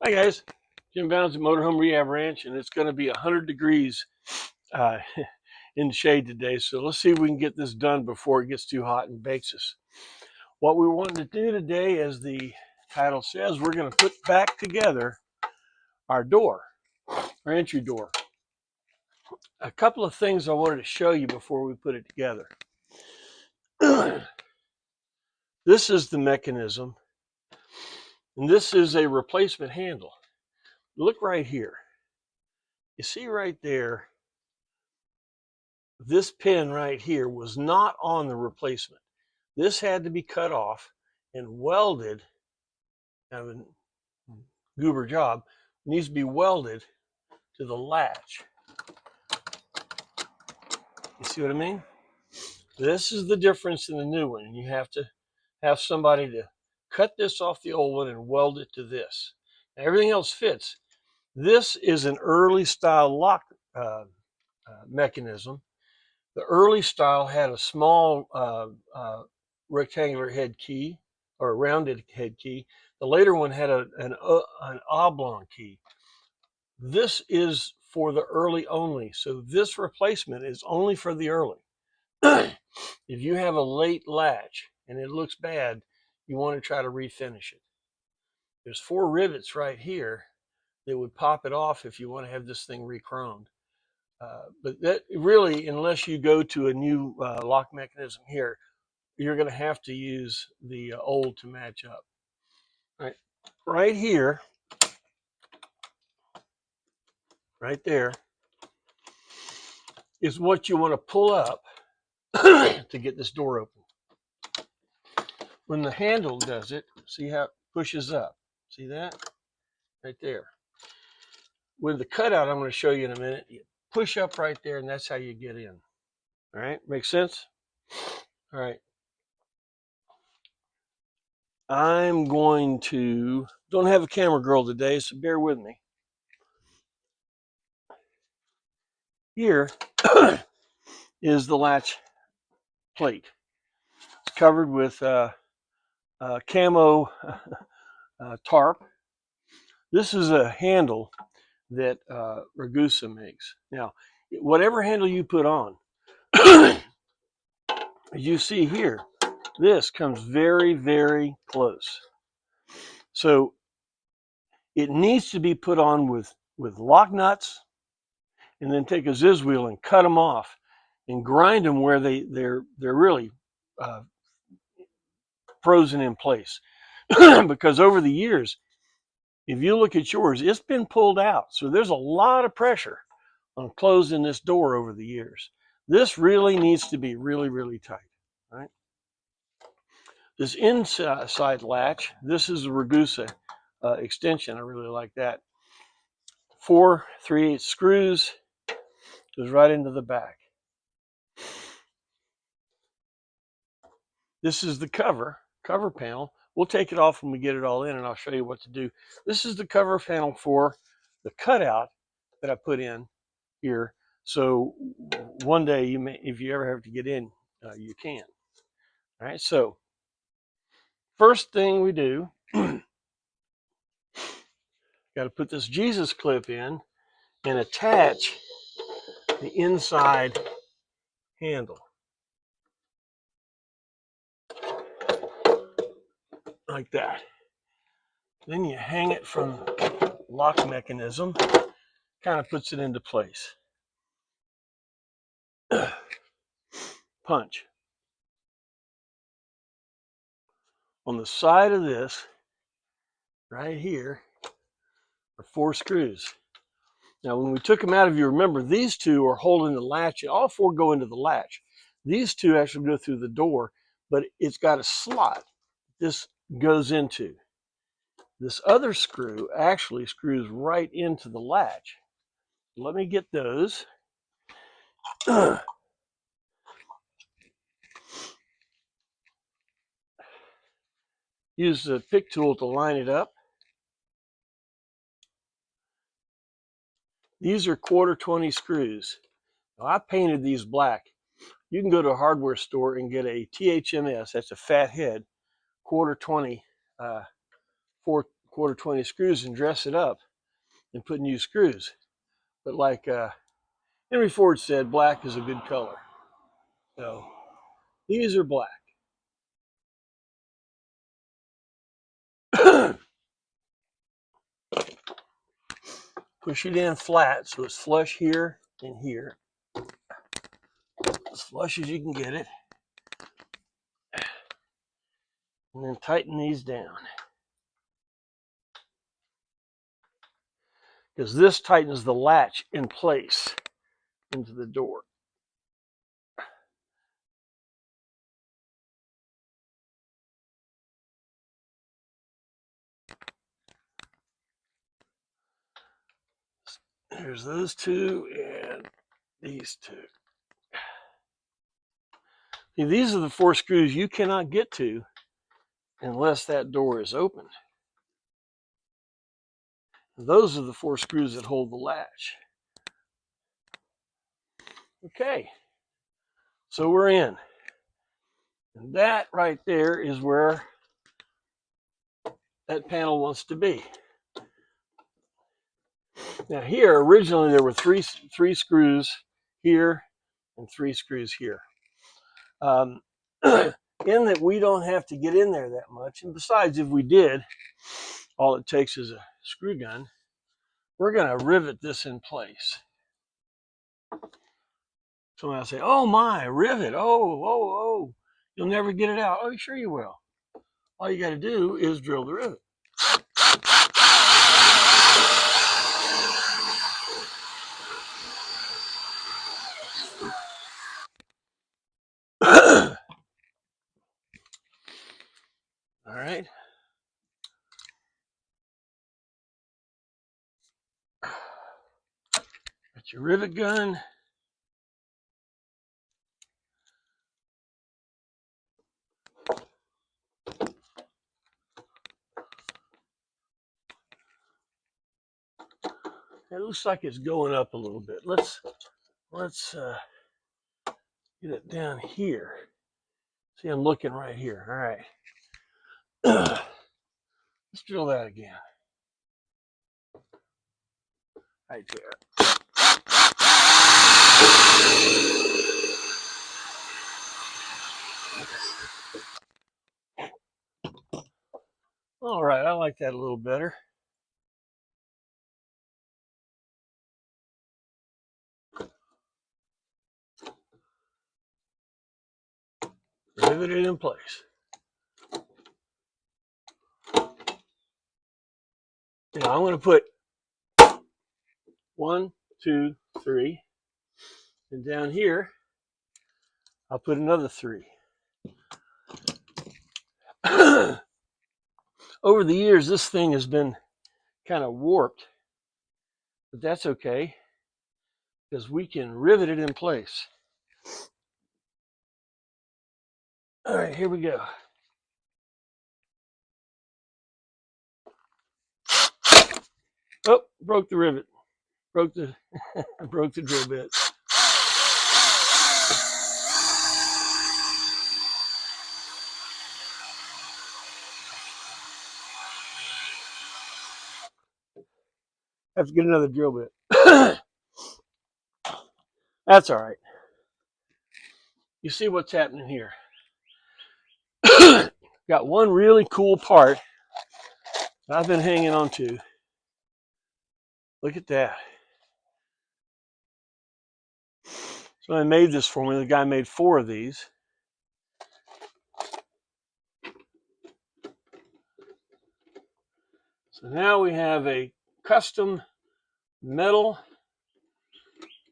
Hi guys, Jim Bounds at Motorhome Rehab Ranch, and it's going to be 100 degrees uh, in the shade today. So let's see if we can get this done before it gets too hot and bakes us. What we want to do today, as the title says, we're going to put back together our door, our entry door. A couple of things I wanted to show you before we put it together. This is the mechanism, and this is a replacement handle. Look right here. You see right there, this pin right here was not on the replacement. This had to be cut off and welded. Kind of a goober job. It needs to be welded to the latch. You see what I mean? This is the difference in the new one. And you have to have somebody to cut this off the old one and weld it to this. Now, everything else fits. This is an early style lock mechanism. The early style had a small rectangular head key or a rounded head key. The later one had an oblong key. This is for the early only. So this replacement is only for the early. If you have a late latch and it looks bad, you want to try to refinish it. There's 4 rivets right here that would pop it off if you want to have this thing re-chromed. But that really, unless you go to a new lock mechanism here, you're going to have to use the old to match up. Right here, right there, is what you want to pull up to get this door open. When the handle does it, see how it pushes up? See that? Right there. With the cutout, I'm going to show you in a minute, you push up right there, and that's how you get in. All right, makes sense? All right. I'm going to, don't have a camera girl today, so bear with me. Here is the latch plate. It's covered with camo tarp. This is a handle that Ragusa makes. Now, whatever handle you put on, as you see here, this comes very, very close. So it needs to be put on with lock nuts, and then take a Ziz wheel and cut them off and grind them where they're really frozen in place. Because over the years, if you look at yours, it's been pulled out. So there's a lot of pressure on closing this door over the years. This really needs to be really, really tight, right? This inside latch, this is a Ragusa extension. I really like that. 4 3/8 screws, goes right into the back. This is the cover panel. We'll take it off when we get it all in, and I'll show you what to do. This is the cover panel for the cutout that I put in here. So one day, you may, if you ever have to get in, you can. All right, so first thing we do, got to put this Jesus clip in and attach the inside handle. Like that. Then you hang it from the lock mechanism, kind of puts it into place. Punch. On the side of this, right here, are 4 screws. Now, when we took them out, if you remember, these 2 are holding the latch. All 4 go into the latch. These 2 actually go through the door, but it's got a slot this goes into. This other screw actually screws right into the latch. Let me get those. Use the pick tool to line it up. These are 1/4 screws. Now, I painted these black. You can go to a hardware store and get a THMS, that's a fat head, 1/4 4/4 1/4 20 screws and dress it up and put new screws. But like Henry Ford said, black is a good color. So these are black. Push it in flat so it's flush here and here. As flush as you can get it. And then tighten these down. Because this tightens the latch in place into the door. There's those two and these two. See, these are the 4 screws you cannot get to unless that door is opened. Those are the 4 screws that hold the latch. Okay, so we're in. And that right there is where that panel wants to be. Now here, originally there were three screws here and 3 screws here. In that we don't have to get in there that much. And besides, if we did, all it takes is a screw gun. We're going to rivet this in place. Someone will say, oh my, rivet, oh, you'll never get it out. Oh, sure you will. All you got to do is drill the rivet. All right. Got your rivet gun. It looks like it's going up a little bit. Let's get it down here. See, I'm looking right here. All right. Let's drill that again. Right there. All right, I like that a little better. Rivet it in place. Now I'm going to put 1, 2, 3, and down here I'll put another 3. Over the years, this thing has been kind of warped, but that's okay because we can rivet it in place. All right, here we go. Oh, broke the rivet. Broke the broke the drill bit. Have to get another drill bit. That's all right. You see what's happening here. Got one really cool part that I've been hanging on to. Look at that. So I made this for me. The guy made 4 of these. So now we have a custom metal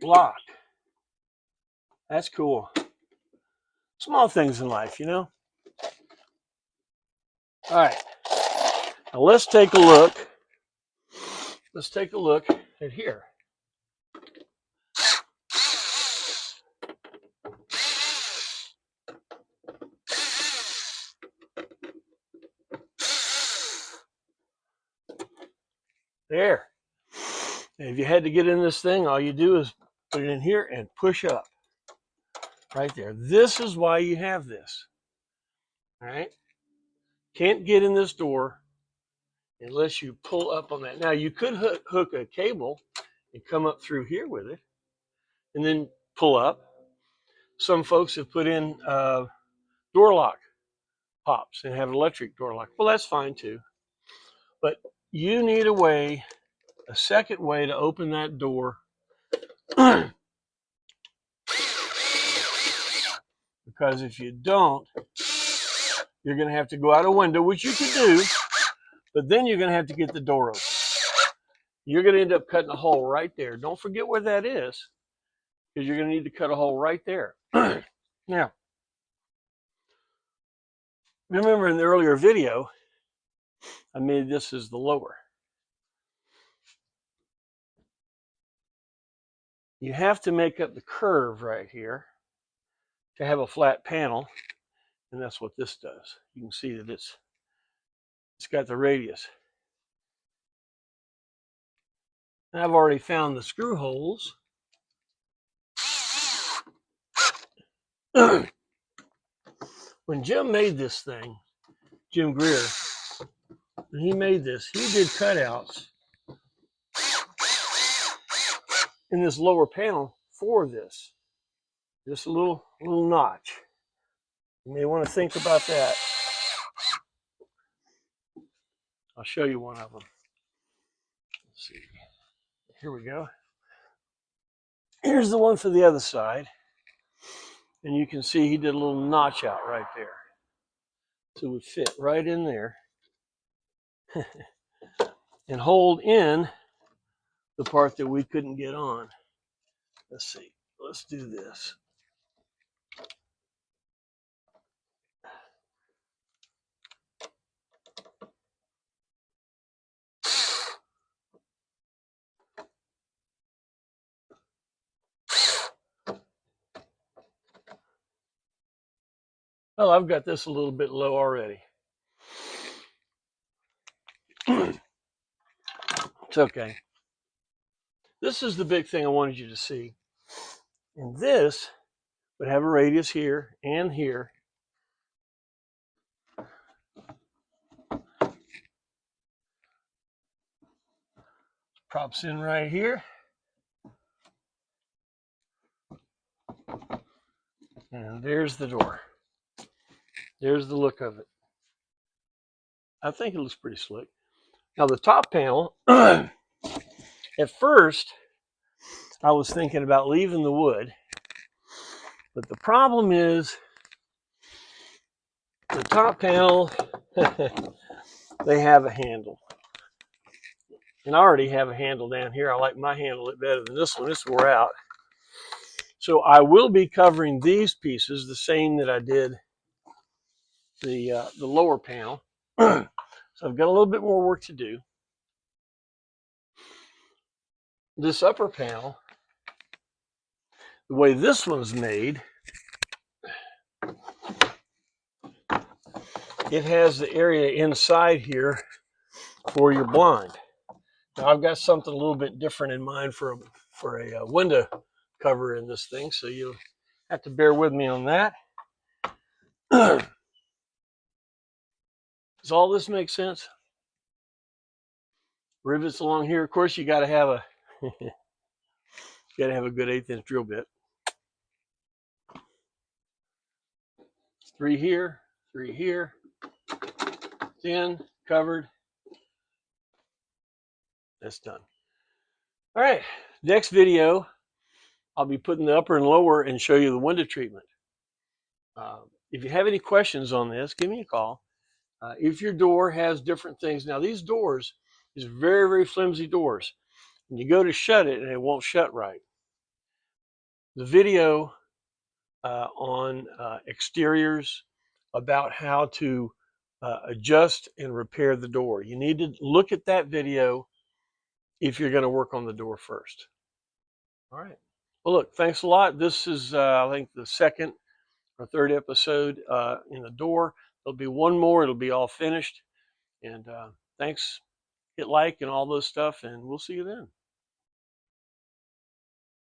lock. That's cool. Small things in life, you know? All right. Now let's take a look. Let's take a look at here. There. And if you had to get in this thing, all you do is put it in here and push up. Right there. This is why you have this. All right. Can't get in this door unless you pull up on that. Now you could hook a cable and come up through here with it and then pull up. Some folks have put in door lock pops and have an electric door lock. Well, that's fine too. But you need a second way to open that door because if you don't, you're going to have to go out a window, which you could do, but then you're going to have to get the door open. You're going to end up cutting a hole right there. Don't forget where that is, because you're going to need to cut a hole right there. Now, remember in the earlier video, I made this as the lower. You have to make up the curve right here to have a flat panel, and that's what this does. You can see that it's got the radius. And I've already found the screw holes. When Jim made this thing, Jim Greer, when he made this, he did cutouts in this lower panel for this. Just a little notch. You may want to think about that. I'll show you one of them. Let's see. Here we go. Here's the one for the other side. And you can see he did a little notch out right there. So it would fit right in there and hold in the part that we couldn't get on. Let's see. Let's do this. Well, I've got this a little bit low already. It's okay. This is the big thing I wanted you to see. And this would have a radius here and here. Props in right here. And there's the door. There's the look of it. I think it looks pretty slick. Now the top panel, at first, I was thinking about leaving the wood. But the problem is the top panel, they have a handle. And I already have a handle down here. I like my handle better than this one. This wore out. So I will be covering these pieces the same that I did the lower panel. So I've got a little bit more work to do. This upper panel, the way this one's made, it has the area inside here for your blind. Now I've got something a little bit different in mind for a window cover in this thing, so you'll have to bear with me on that. Does all this make sense? Rivets along here. Of course, you got to have a good 1/8" drill bit. 3 here, 3 here. Thin, covered. That's done. All right, next video, I'll be putting the upper and lower and show you the window treatment. If you have any questions on this, give me a call. If your door has different things, now these doors is very, very flimsy doors. And you go to shut it and it won't shut right. The video on exteriors about how to adjust and repair the door. You need to look at that video if you're going to work on the door first. All right. Well, look, thanks a lot. This is, I think, the second or third episode in the door. There'll be one more. It'll be all finished. And thanks. Hit like and all those stuff, and we'll see you then.